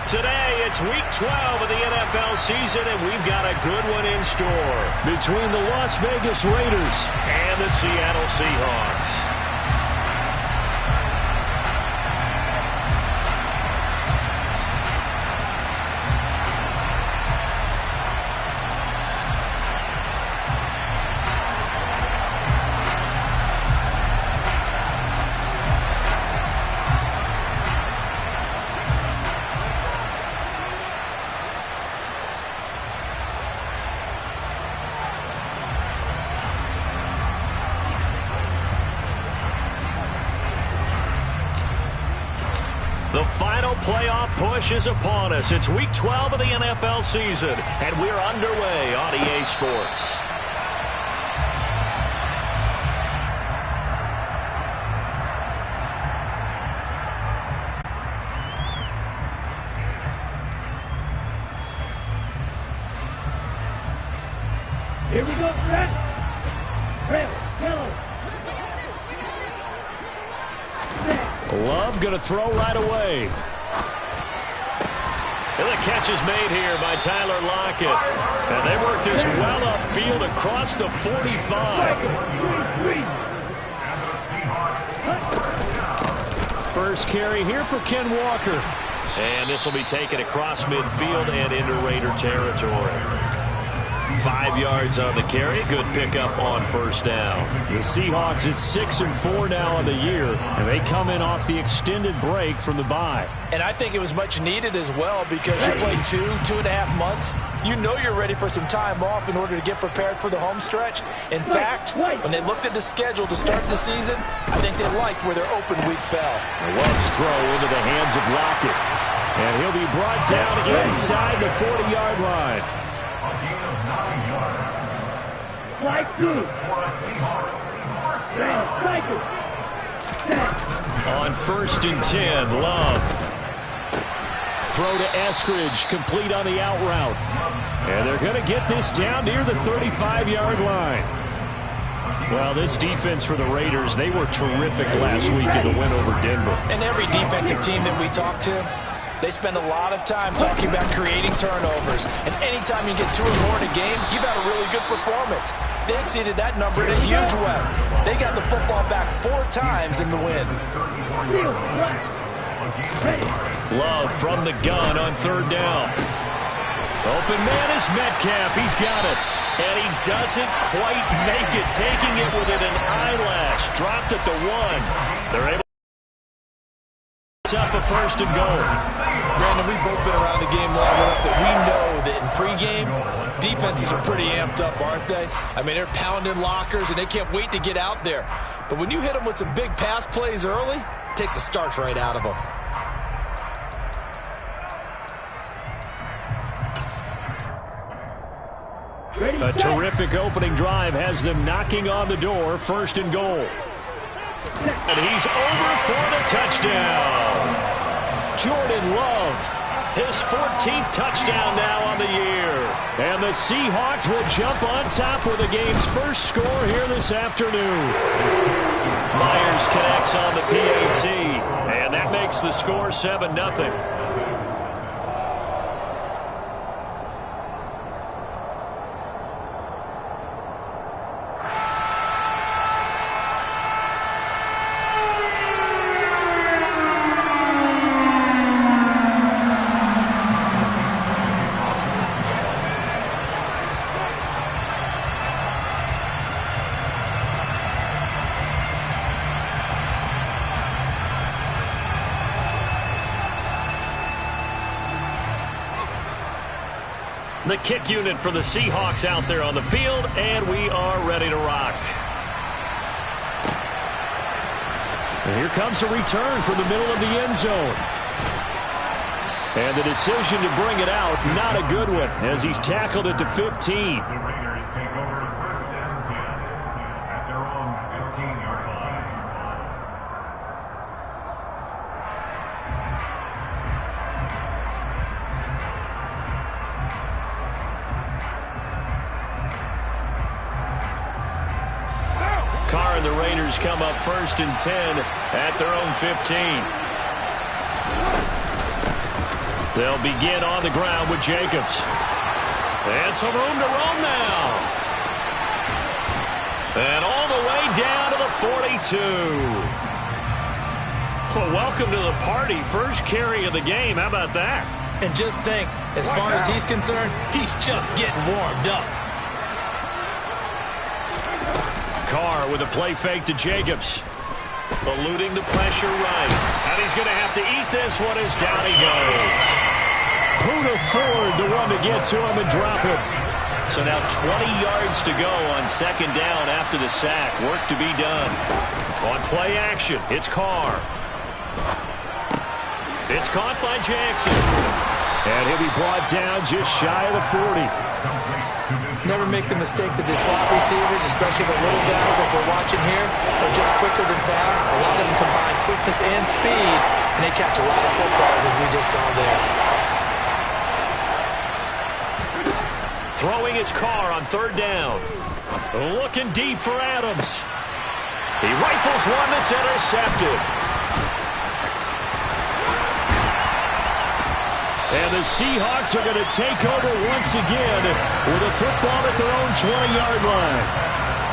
Today, it's Week 12 of the NFL season, and we've got a good one in store between the Las Vegas Raiders and the Seattle Seahawks. The final playoff push is upon us. It's Week 12 of the NFL season, and we're underway on EA Sports. Here we go, Brett. Red, yellow. Love going to throw right away. And the catch is made here by Tyler Lockett. And they work this well upfield across the 45. First carry here for Ken Walker. And this will be taken across midfield and into Raider territory. 5 yards on the carry. Good pickup on first down. The Seahawks at 6-4 now on the year, and they come in off the extended break from the bye. And I think it was much needed as well because you played 2.5 months. You know you're ready for some time off in order to get prepared for the home stretch. In fact, when they looked at the schedule to start the season, I think they liked where their open week fell. Love's throw into the hands of Lockett. And he'll be brought down inside the 40-yard line. On 1st and 10, Love. Throw to Eskridge, complete on the out route. And they're going to get this down near the 35-yard line. Well, this defense for the Raiders, they were terrific last week in the win over Denver. And every defensive team that we talk to, they spend a lot of time talking about creating turnovers. And anytime you get 2 or more in a game, you've had a really good performance. They exceeded that number in a huge way. They got the football back 4 times in the win. Love from the gun on 3rd down. Open man is Metcalf. He's got it. And he doesn't quite make it, taking it within an eyelash. Dropped at the 1. They're able to up a 1st and goal. Brandon, we've both been around the game long enough that we know that in pregame, defenses are pretty amped up, aren't they? I mean, they're pounding lockers, and they can't wait to get out there. But when you hit them with some big pass plays early, it takes the starch right out of them. A terrific opening drive has them knocking on the door. 1st and goal. And he's over for the touchdown. Jordan Love, his 14th touchdown now on the year. And the Seahawks will jump on top with the game's first score here this afternoon. Myers connects on the PAT, and that makes the score 7-0. The kick unit for the Seahawks out there on the field, and we are ready to rock. And here comes a return from the middle of the end zone. And the decision to bring it out, not a good one, as he's tackled at the 15. Carr and the Raiders come up 1st and 10 at their own 15. They'll begin on the ground with Jacobs. And some room to roam now. And all the way down to the 42. Well, welcome to the party. First carry of the game. How about that? And just think, as far as he's concerned, he's just getting warmed up. Carr with a play fake to Jacobs. Eluding the pressure right. And he's going to have to eat this one as down he goes. Poona Ford, the one to get to him and drop him. So now 20 yards to go on second down after the sack. Work to be done. On play action, it's Carr. It's caught by Jackson. And he'll be brought down just shy of the 40. Never make the mistake that the slot receivers, especially the little guys like we're watching here, are just quicker than fast. A lot of them combine quickness and speed, and they catch a lot of footballs, as we just saw there. Throwing his Carr on third down. Looking deep for Adams. He rifles one that's intercepted. And the Seahawks are going to take over once again with a football at their own 20-yard line.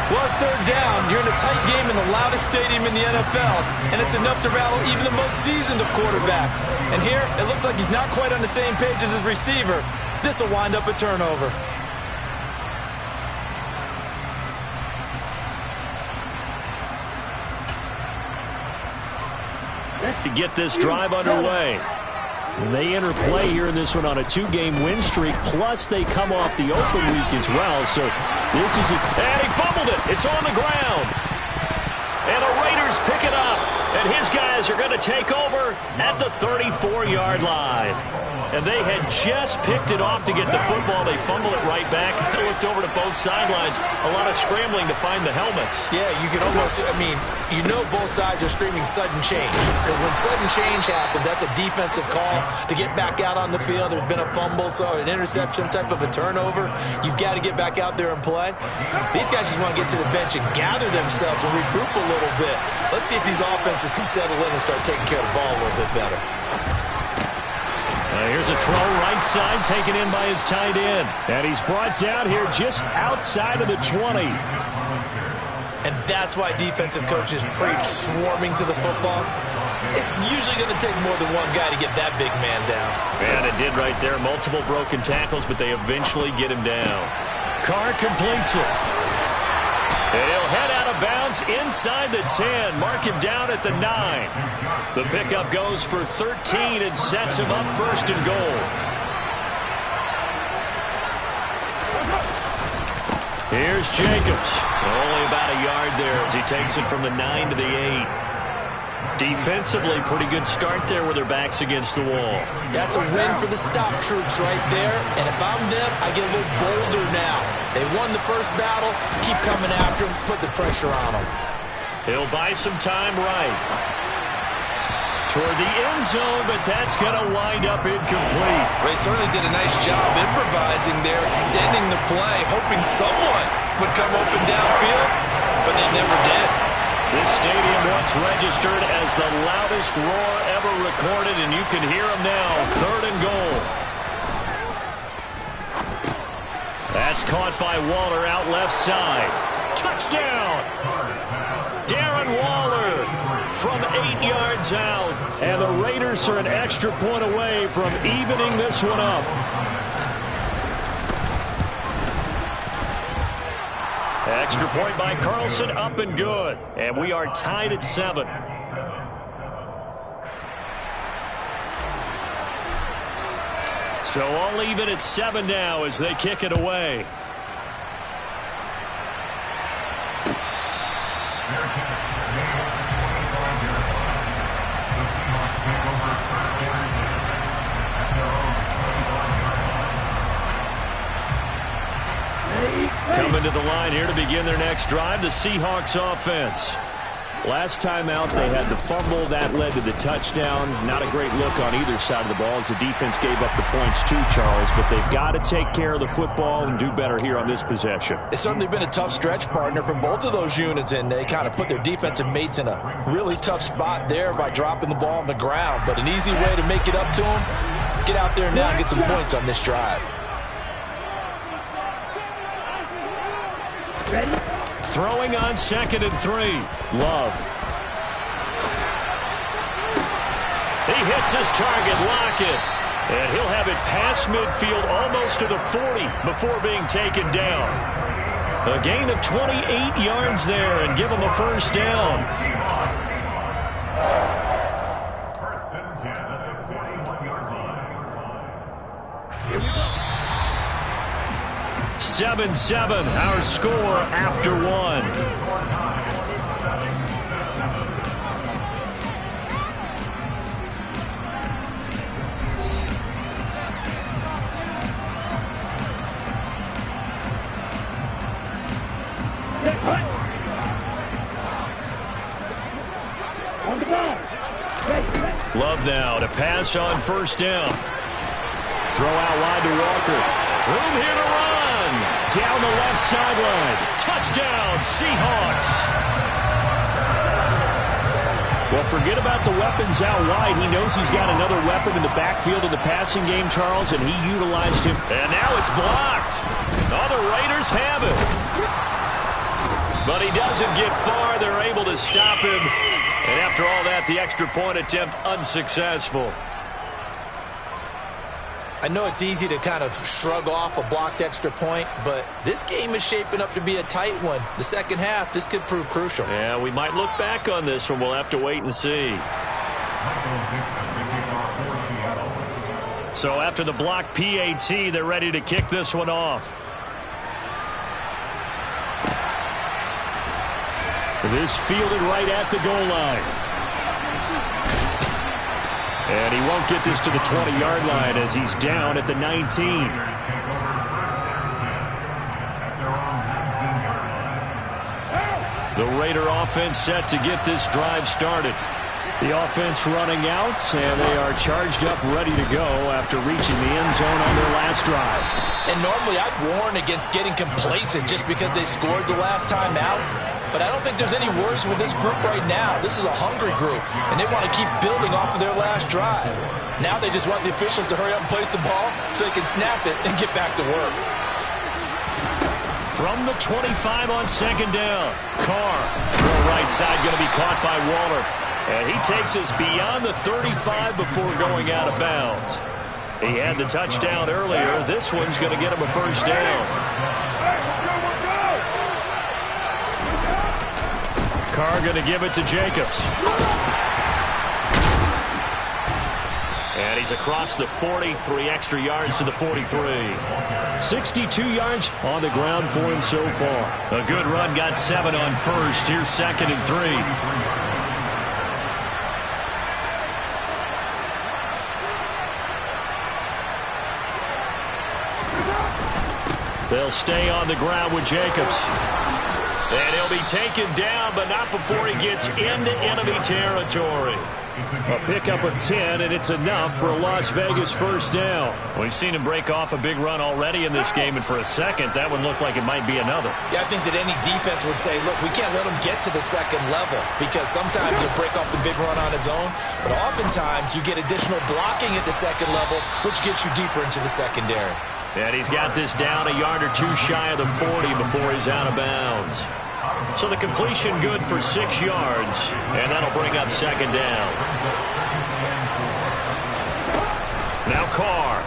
Well, it's third down. You're in a tight game in the loudest stadium in the NFL, and it's enough to rattle even the most seasoned of quarterbacks. And here, it looks like he's not quite on the same page as his receiver. This will wind up a turnover. To get this drive underway. And they enter play here in this one on a 2-game win streak, plus they come off the open week as well. So this is it. And he fumbled it. It's on the ground. And the Raiders pick it up. And his guys are going to take over at the 34-yard line. And they had just picked it off to get the football. They fumbled it right back. They looked over to both sidelines. A lot of scrambling to find the helmets. Yeah, you can almost, you know both sides are screaming sudden change. Because when sudden change happens, that's a defensive call to get back out on the field. There's been a fumble, so an interception, type of a turnover. You've got to get back out there and play. These guys just want to get to the bench and gather themselves and regroup a little bit. Let's see if these offenses can settle in and start taking care of the ball a little bit better. Here's a throw right side taken in by his tight end. And he's brought down here just outside of the 20. And that's why defensive coaches preach swarming to the football. It's usually going to take more than one guy to get that big man down. And it did right there. Multiple broken tackles, but they eventually get him down. Carr completes it. And he'll head out of bounds inside the 10. Mark him down at the 9. The pickup goes for 13 and sets him up first and goal. Here's Jacobs. Only about a yard there as he takes it from the 9 to the 8. Defensively, pretty good start there with their backs against the wall. That's a win for the stop troops right there. And if I'm them, I get a little bolder now. They won the first battle. Keep coming after them. Put the pressure on them. He'll buy some time right. Toward the end zone, but that's going to wind up incomplete. They certainly did a nice job improvising there, extending the play, hoping someone would come open downfield, but they never did. This stadium once registered as the loudest roar ever recorded, and you can hear them now. Third and goal. That's caught by Waller out left side. Touchdown! Darren Waller from 8 yards out. And the Raiders are an extra point away from evening this one up. Extra point by Carlson, up and good. And we are tied at 7. So all even at 7 now as they kick it away. Coming to the line here to begin their next drive, the Seahawks offense. Last time out, they had the fumble. That led to the touchdown. Not a great look on either side of the ball as the defense gave up the points too, Charles. But they've got to take care of the football and do better here on this possession. It's certainly been a tough stretch, partner, for both of those units, and they kind of put their defensive mates in a really tough spot there by dropping the ball on the ground. But an easy way to make it up to them, Get out there now and get some points on this drive. Ready? Throwing on 2nd and 3. Love. He hits his target, Lockett. And he'll have it past midfield almost to the 40 before being taken down. A gain of 28 yards there and give him a first down. 7-7, our score after 1. On the ball. Love now to pass on first down. Throw out wide to Walker. Room here to run. Down the left sideline. Touchdown, Seahawks. Well, forget about the weapons out wide. He knows he's got another weapon in the backfield of the passing game, Charles, and he utilized him. And now it's blocked. Oh, the Raiders have it. But he doesn't get far. They're able to stop him. And after all that, the extra point attempt unsuccessful. I know it's easy to kind of shrug off a blocked extra point, but this game is shaping up to be a tight one. The second half, this could prove crucial. Yeah, we might look back on this one. We'll have to wait and see. So after the block PAT, they're ready to kick this one off. This fielded right at the goal line. And he won't get this to the 20-yard line as he's down at the 19. The Raider offense set to get this drive started. The offense running out, and they are charged up, ready to go after reaching the end zone on their last drive. And normally I'd warn against getting complacent just because they scored the last time out. But I don't think there's any worries with this group right now. This is a hungry group, and they want to keep building off of their last drive. Now they just want the officials to hurry up and place the ball so they can snap it and get back to work. From the 25 on second down, Carr. Throw right side going to be caught by Waller. And he takes us beyond the 35 before going out of bounds. He had the touchdown earlier. This one's going to get him a first down. Carr going to give it to Jacobs. And he's across the 40, 3 extra yards to the 43. 62 yards on the ground for him so far. A good run, got 7 on first. Here's 2nd and 3. They'll stay on the ground with Jacobs. And he'll be taken down, but not before he gets into enemy territory. A pickup of 10, and it's enough for a Las Vegas first down. We've seen him break off a big run already in this game, and for a second, that one looked like it might be another. Yeah, I think that any defense would say, look, we can't let him get to the second level, because sometimes he'll break off the big run on his own, but oftentimes you get additional blocking at the second level, which gets you deeper into the secondary. And he's got this down a yard or 2 shy of the 40 before he's out of bounds. So the completion good for 6 yards, and that'll bring up second down. Now Carr.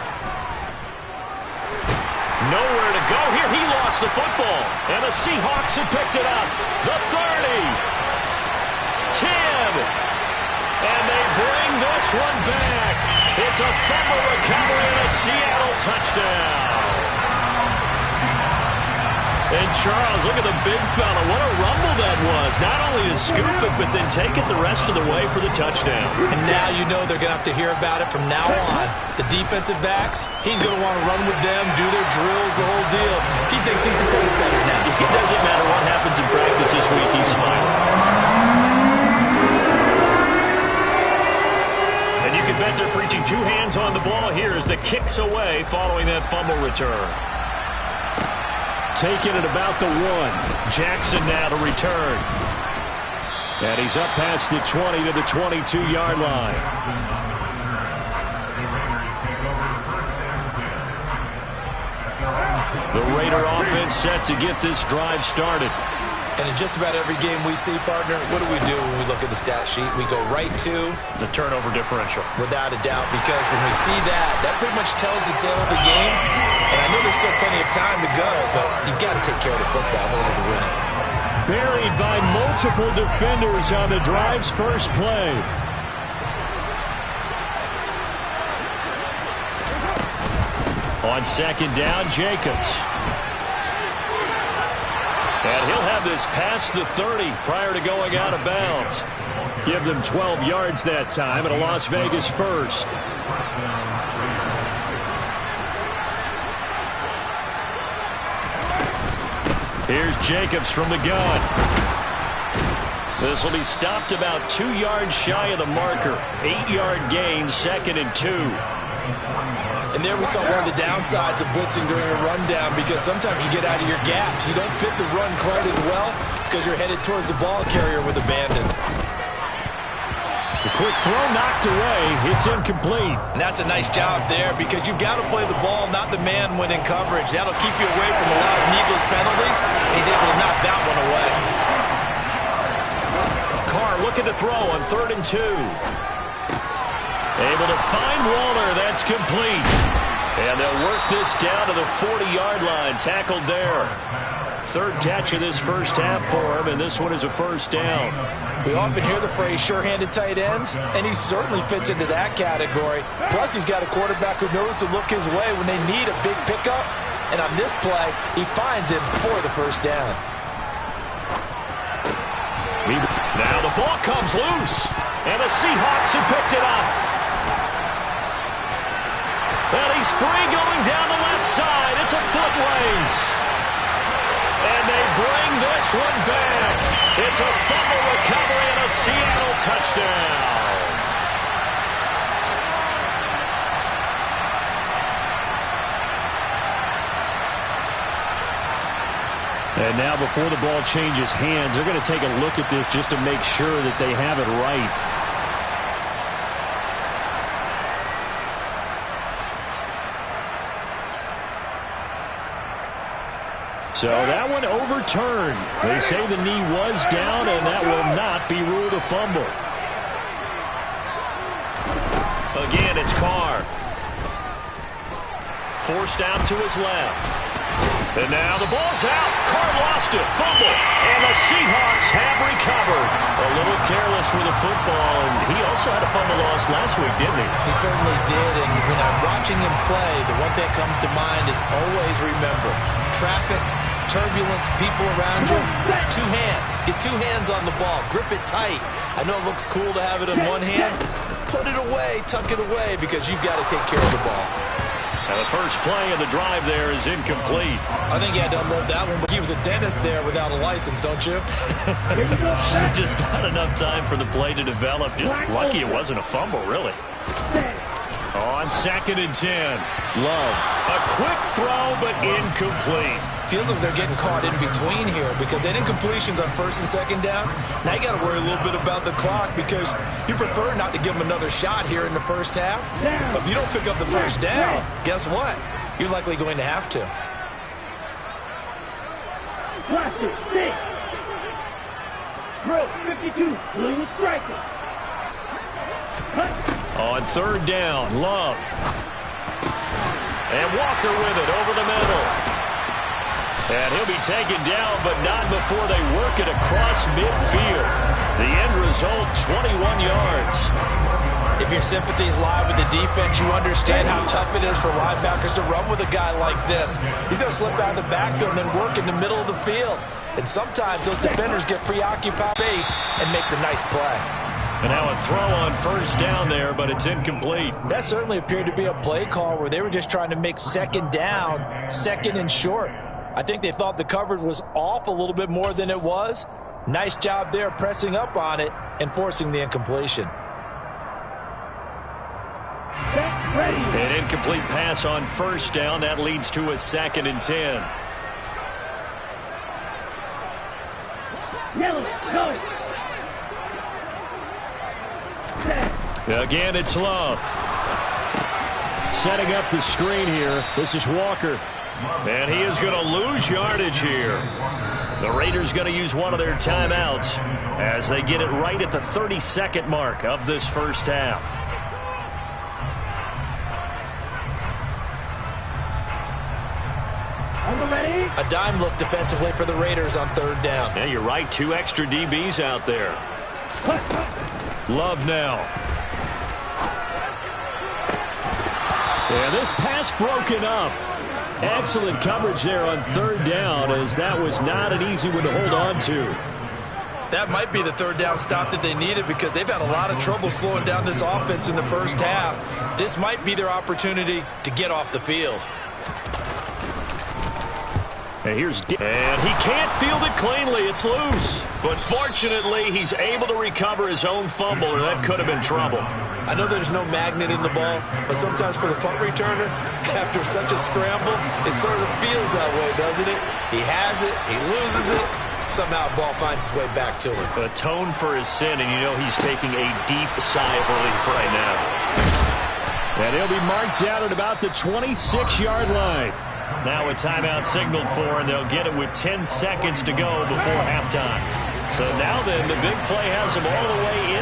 Nowhere to go here. He lost the football, and the Seahawks have picked it up. The 30. 10. And they bring this one back. It's a fumble recovery and a Seattle touchdown. And Charles, look at the big fella. What a rumble that was. Not only to scoop it, but then take it the rest of the way for the touchdown. And now you know they're going to have to hear about it from now on. The defensive backs, he's going to want to run with them, do their drills, the whole deal. He thinks he's the pace setter now. It doesn't matter what happens in practice this week. He's smiling. And you can bet they're preaching 2 hands on the ball here as the kick's away following that fumble return. Taking it about the 1. Jackson now to return. And he's up past the 20 to the 22-yard line. The Raider offense set to get this drive started. And in just about every game we see, partner, what do we do when we look at the stat sheet? We go right to the turnover differential. Without a doubt, because when we see that, that pretty much tells the tale of the game. And I know there's still plenty of time to go, but you've got to take care of the football in order to win it. Buried by multiple defenders on the drive's first play. On second down, Jacobs. And he'll have this past the 30 prior to going out of bounds. Give them 12 yards that time and a Las Vegas first. Here's Jacobs from the gun. This will be stopped about 2 yards shy of the marker. 8-yard gain, 2nd and 2. And there we saw one of the downsides of blitzing during a rundown, because sometimes you get out of your gaps. You don't fit the run quite as well because you're headed towards the ball carrier with abandon. The quick throw knocked away. It's incomplete. And that's a nice job there, because you've got to play the ball, not the man when in coverage. That'll keep you away from a lot of needless penalties. He's able to knock that one away. Carr looking to throw on 3rd and 2. Able to find Waller. That's complete. And they'll work this down to the 40-yard line. Tackled there. 3rd catch of this first half for him, and this one is a first down. We often hear the phrase sure-handed tight ends, and he certainly fits into that category. Plus, he's got a quarterback who knows to look his way when they need a big pickup. And on this play, he finds him for the first down. Now the ball comes loose, and the Seahawks have picked it up. And he's free going down the left side. It's a foot race. And they bring this one back. It's a fumble recovery and a Seattle touchdown. And now before the ball changes hands, they're going to take a look at this just to make sure that they have it right. So that one overturned. They say the knee was down, and that will not be ruled a fumble. Again, it's Carr. Forced out to his left. And now the ball's out. Carr lost it. Fumble. And the Seahawks have recovered. A little careless with the football, and he also had a fumble loss last week, didn't he? He certainly did, and when I'm watching him play, the one thing that comes to mind is always remember, traffic, turbulence, people around you, 2 hands. Get 2 hands on the ball. Grip it tight. I know it looks cool to have it in one hand. Put it away, tuck it away, because you've got to take care of the ball. Now the first play of the drive there is incomplete. I think he had to unload that one, but he was a dentist there without a license, don't you? Just not enough time for the play to develop. Just lucky it wasn't a fumble, really. On 2nd and 10, Love. A quick throw, but incomplete. Feels like they're getting caught in between here, because they had incompletions on 1st and 2nd down. Now you got to worry a little bit about the clock, because you prefer not to give them another shot here in the first half. But if you don't pick up the first down, guess what? You're likely going to have to. Plastic, stick. Bro, 52, Williams striker. On 3rd down, Love. And Walker with it over the middle. And he'll be taken down, but not before they work it across midfield. The end result, 21 yards. If your sympathies lie with the defense, you understand how tough it is for linebackers to run with a guy like this. He's going to slip out of the backfield and then work in the middle of the field. And sometimes those defenders get preoccupied base and makes a nice play. And now a throw on 1st down there, but it's incomplete. That certainly appeared to be a play call where they were just trying to make 2nd down, 2nd and short. I think they thought the coverage was off a little bit more than it was. Nice job there pressing up on it and forcing the incompletion. An incomplete pass on 1st down. That leads to a 2nd and 10. Yellow, go. Again, it's Love. Setting up the screen here. This is Walker. And he is going to lose yardage here. The Raiders going to use one of their timeouts as they get it right at the 30-second mark of this first half. A dime look defensively for the Raiders on third down. Yeah, you're right. 2 extra DBs out there. Love now. Yeah, this pass broken up. Excellent coverage there on third down, as that was not an easy one to hold on to. That might be the third down stop that they needed, because they've had a lot of trouble slowing down this offense in the first half. This might be their opportunity to get off the field. And he can't field it cleanly. It's loose. But fortunately, he's able to recover his own fumble, or that could have been trouble. I know there's no magnet in the ball, but sometimes for the punt returner, after such a scramble, it sort of feels that way, doesn't it? He has it, he loses it, somehow the ball finds its way back to him. Atone for his sin, and you know he's taking a deep sigh of relief right now. And he'll be marked out at about the 26-yard line. Now a timeout signaled for, and they'll get it with 10 seconds to go before halftime. So now then, the big play has them all the way in.